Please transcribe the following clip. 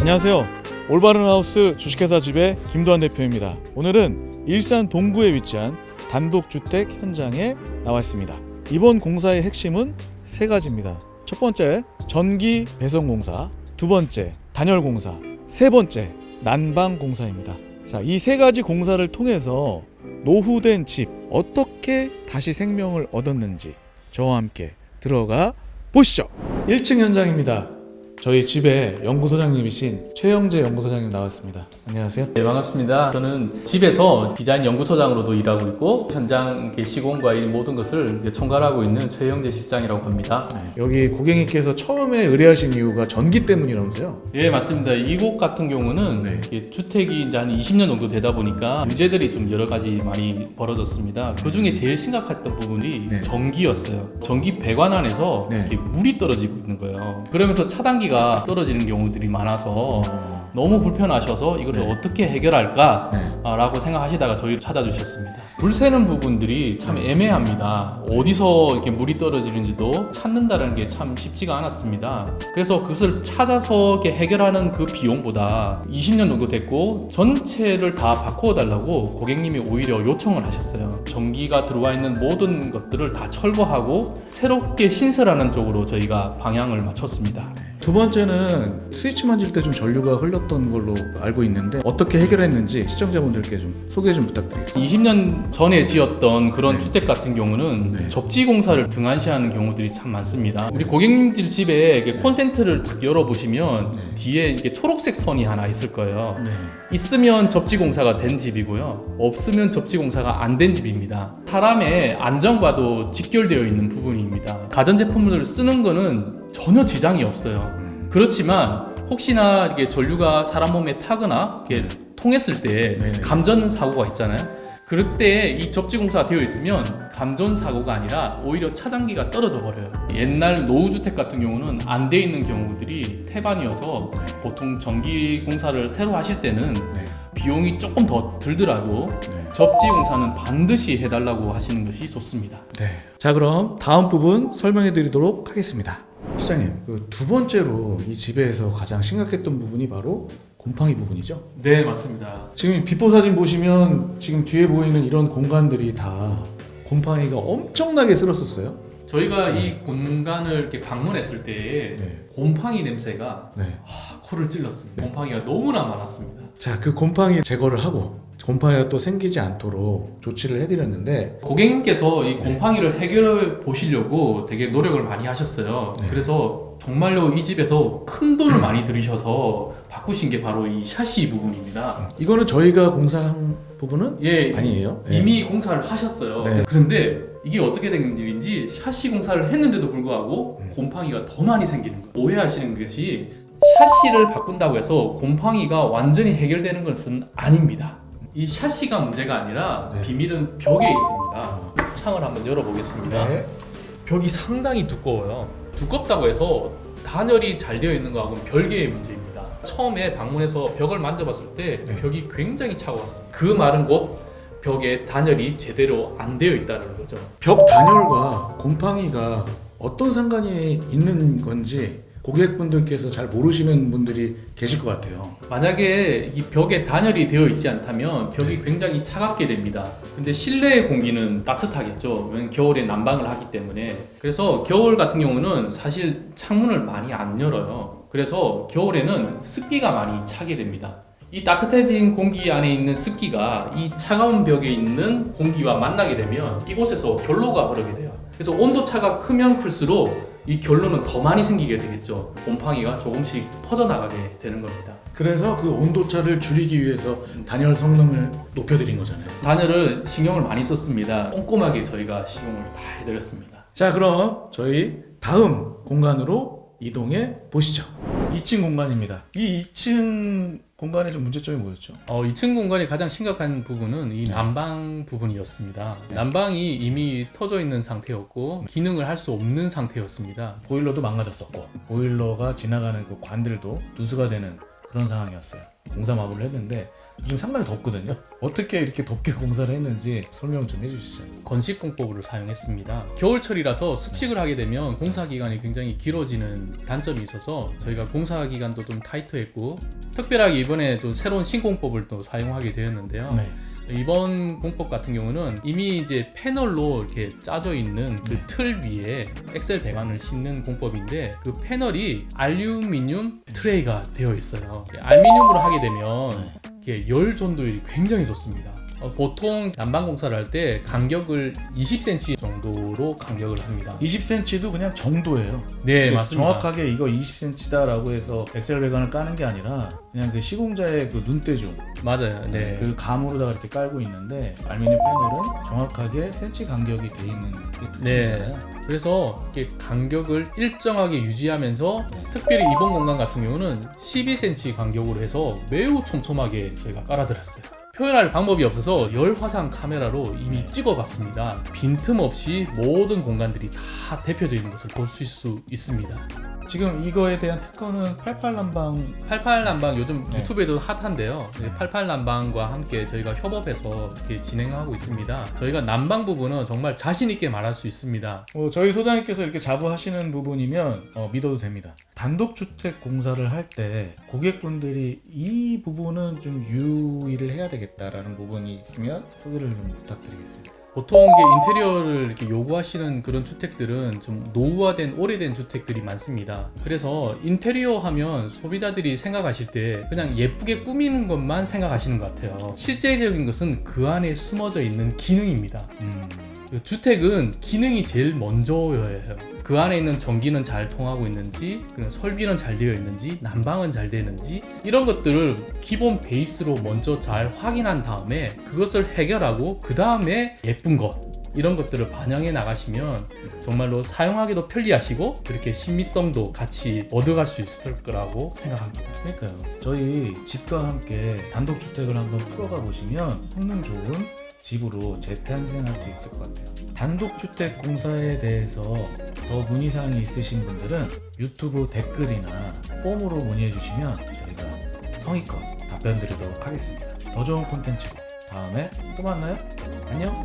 안녕하세요. 올바른 하우스 주식회사 지배 김도환 대표입니다. 오늘은 일산 동구에 위치한 단독주택 현장에 나와 있습니다. 이번 공사의 핵심은 세 가지입니다. 첫 번째, 전기 배선공사. 두 번째, 단열공사. 세 번째, 난방공사입니다. 자, 이 세 가지 공사를 통해서 노후된 집 어떻게 다시 생명을 얻었는지 저와 함께 들어가 보시죠. 1층 현장입니다. 저희 집에 연구소장님이신 최영재 연구소장님 나왔습니다. 안녕하세요. 네, 반갑습니다. 저는 집에서 디자인 연구소장으로도 일하고 있고 현장 시공과 이 모든 것을 총괄하고 있는 최영재 실장이라고 합니다. 여기 고객님께서 처음에 의뢰하신 이유가 전기 때문이라면서요? 예, 맞습니다. 이곳 같은 경우는 이게 주택이 이제 한 20년 정도 되다 보니까 문제들이 좀 여러 가지 많이 벌어졌습니다. 그 중에 제일 심각했던 부분이 전기였어요. 전기 배관 안에서 이렇게 물이 떨어지고 있는 거예요. 그러면서 차단기가 떨어지는 경우들이 많아서 너무 불편하셔서 이걸 어떻게 해결할까라고 생각하시다가 저희를 찾아주셨습니다. 불 새는 부분들이 참 애매합니다. 어디서 이렇게 물이 떨어지는지도 찾는다는 게 참 쉽지가 않았습니다. 그래서 그것을 찾아서 이렇게 해결하는 그 비용보다 20년 정도 됐고 전체를 다 바꾸어 달라고 고객님이 오히려 요청을 하셨어요. 전기가 들어와 있는 모든 것들을 다 철거하고 새롭게 신설하는 쪽으로 저희가 방향을 맞췄습니다. 두 번째는 스위치 만질 때 좀 전류가 흘렀던 걸로 알고 있는데 어떻게 해결했는지 시청자분들께 좀 소개 좀 부탁드리겠습니다. 20년 전에 지었던 그런 주택 같은 경우는 접지 공사를 등한시하는 경우들이 참 많습니다. 우리 고객님들 집에 이렇게 콘센트를 딱 열어보시면 뒤에 이렇게 초록색 선이 하나 있을 거예요. 있으면 접지 공사가 된 집이고요. 없으면 접지 공사가 안 된 집입니다. 사람의 안전과도 직결되어 있는 부분입니다. 가전제품을 쓰는 거는 전혀 지장이 없어요. 그렇지만 혹시나 이렇게 전류가 사람 몸에 타거나 이렇게 통했을 때 감전 사고가 있잖아요. 그럴 때 이 접지 공사가 되어 있으면 감전 사고가 아니라 오히려 차단기가 떨어져 버려요. 옛날 노후주택 같은 경우는 안 돼 있는 경우들이 태반이어서 보통 전기 공사를 새로 하실 때는 비용이 조금 더 들더라도 접지 공사는 반드시 해달라고 하시는 것이 좋습니다. 자, 그럼 다음 부분 설명해 드리도록 하겠습니다. 시장님, 그 두 번째로 이 집에서 가장 심각했던 부분이 바로 곰팡이 부분이죠? 네, 맞습니다. 지금 비포 사진 보시면 지금 뒤에 보이는 이런 공간들이 다 곰팡이가 엄청나게 쓸었었어요. 저희가 이 공간을 이렇게 방문했을 때 곰팡이 냄새가 코를 찔렀습니다. 곰팡이가 너무나 많았습니다. 자, 그 곰팡이 제거를 하고 곰팡이가 또 생기지 않도록 조치를 해드렸는데 고객님께서 이 곰팡이를 해결해 보시려고 되게 노력을 많이 하셨어요. 그래서 정말로 이 집에서 큰 돈을 많이 들이셔서 바꾸신 게 바로 이 샤시 부분입니다. 이거는 저희가 공사한 부분은 아니에요? 이미 공사를 하셨어요. 그런데 이게 어떻게 된 일인지 샤시 공사를 했는데도 불구하고 곰팡이가 더 많이 생기는 거예요. 오해하시는 것이 샤시를 바꾼다고 해서 곰팡이가 완전히 해결되는 것은 아닙니다. 이 샤시가 문제가 아니라 비밀은 벽에 있습니다. 창을 한번 열어보겠습니다. 벽이 상당히 두꺼워요. 두껍다고 해서 단열이 잘 되어 있는 거하고는 별개의 문제입니다. 처음에 방문해서 벽을 만져봤을 때 벽이 굉장히 차가웠습니다. 그 말은 곧 벽에 단열이 제대로 안 되어 있다는 거죠. 벽 단열과 곰팡이가 어떤 상관이 있는 건지 고객분들께서 잘 모르시는 분들이 계실 것 같아요. 만약에 이 벽에 단열이 되어 있지 않다면 벽이 굉장히 차갑게 됩니다. 근데 실내의 공기는 따뜻하겠죠. 왜냐면 겨울에 난방을 하기 때문에. 그래서 겨울 같은 경우는 사실 창문을 많이 안 열어요. 그래서 겨울에는 습기가 많이 차게 됩니다. 이 따뜻해진 공기 안에 있는 습기가 이 차가운 벽에 있는 공기와 만나게 되면 이곳에서 결로가 흐르게 돼요. 그래서 온도차가 크면 클수록 이 결로는 더 많이 생기게 되겠죠. 곰팡이가 조금씩 퍼져나가게 되는 겁니다. 그래서 그 온도차를 줄이기 위해서 단열 성능을 높여드린 거잖아요. 단열을 신경을 많이 썼습니다. 꼼꼼하게 저희가 시공을 다 해드렸습니다. 자, 그럼 저희 다음 공간으로 이동해 보시죠. 2층 공간입니다. 이 2층 공간의 좀 문제점이 뭐였죠? 2층 공간이 가장 심각한 부분은 이 난방 부분이었습니다. 난방이 이미 터져 있는 상태였고 기능을 할 수 없는 상태였습니다. 보일러도 망가졌었고 보일러가 지나가는 그 관들도 누수가 되는 그런 상황이었어요. 공사 마무리를 했는데 지금 상당히 덥거든요. 어떻게 이렇게 덥게 공사를 했는지 설명 좀 해주시죠. 건식공법을 사용했습니다. 겨울철이라서 습식을 하게 되면 공사 기간이 굉장히 길어지는 단점이 있어서 저희가 공사 기간도 좀 타이트했고, 특별하게 이번에 또 새로운 신공법을 또 사용하게 되었는데요. 네. 이번 공법 같은 경우는 이미 이제 패널로 이렇게 짜져 있는 그 틀 위에 엑셀 배관을 싣는 공법인데, 그 패널이 알루미늄 트레이가 되어 있어요. 알루미늄으로 하게 되면 이렇게 열 전도율이 굉장히 좋습니다. 보통 난방 공사를 할 때 간격을 20cm 정도로 간격을 합니다. 20cm도 그냥 정도예요. 네, 맞습니다. 정확하게 이거 20cm다라고 해서 엑셀 배관을 까는 게 아니라 그냥 그 시공자의 그 눈대중, 맞아요. 네. 그 감으로다가 이렇게 깔고 있는데, 알루미늄 패널은 정확하게 센치 간격이 돼 있는 게 특징이잖아요. 그래서 이렇게 간격을 일정하게 유지하면서 특별히 이번 공간 같은 경우는 12cm 간격으로 해서 매우 촘촘하게 저희가 깔아드렸어요. 표현할 방법이 없어서 열화상 카메라로 이미 찍어봤습니다. 빈틈없이 모든 공간들이 다 대표되어 있는 것을 볼 수 있습니다. 지금 이거에 대한 특허는 88난방 88난방 요즘 네. 유튜브에도 핫한데요. 네. 88난방과 함께 저희가 협업해서 이렇게 진행하고 있습니다. 저희가 난방 부분은 정말 자신 있게 말할 수 있습니다. 저희 소장님께서 이렇게 자부하시는 부분이면 믿어도 됩니다. 단독주택 공사를 할 때 고객분들이 이 부분은 좀 유의를 해야 되겠다라는 부분이 있으면 소개를 좀 부탁드리겠습니다. 보통 이게 인테리어를 이렇게 요구하시는 그런 주택들은 좀 노후화된 오래된 주택들이 많습니다. 그래서 인테리어 하면 소비자들이 생각하실 때 그냥 예쁘게 꾸미는 것만 생각하시는 것 같아요. 실제적인 것은 그 안에 숨어져 있는 기능입니다. 주택은 기능이 제일 먼저여야 해요. 그 안에 있는 전기는 잘 통하고 있는지, 그리고 설비는 잘 되어 있는지, 난방은 잘 되는지, 이런 것들을 기본 베이스로 먼저 잘 확인한 다음에 그것을 해결하고 그 다음에 예쁜 것, 이런 것들을 반영해 나가시면 정말로 사용하기도 편리하시고 그렇게 신미성도 같이 얻어갈 수 있을 거라고 생각합니다. 그러니까요. 저희 집과 함께 단독주택을 한번 풀어가 보시면 성능 좋은 집으로 재탄생할 수 있을 것 같아요. 단독주택 공사에 대해서 더 문의사항이 있으신 분들은 유튜브 댓글이나 폼으로 문의해 주시면 저희가 성의껏 답변 드리도록 하겠습니다. 더 좋은 콘텐츠로 다음에 또 만나요. 안녕.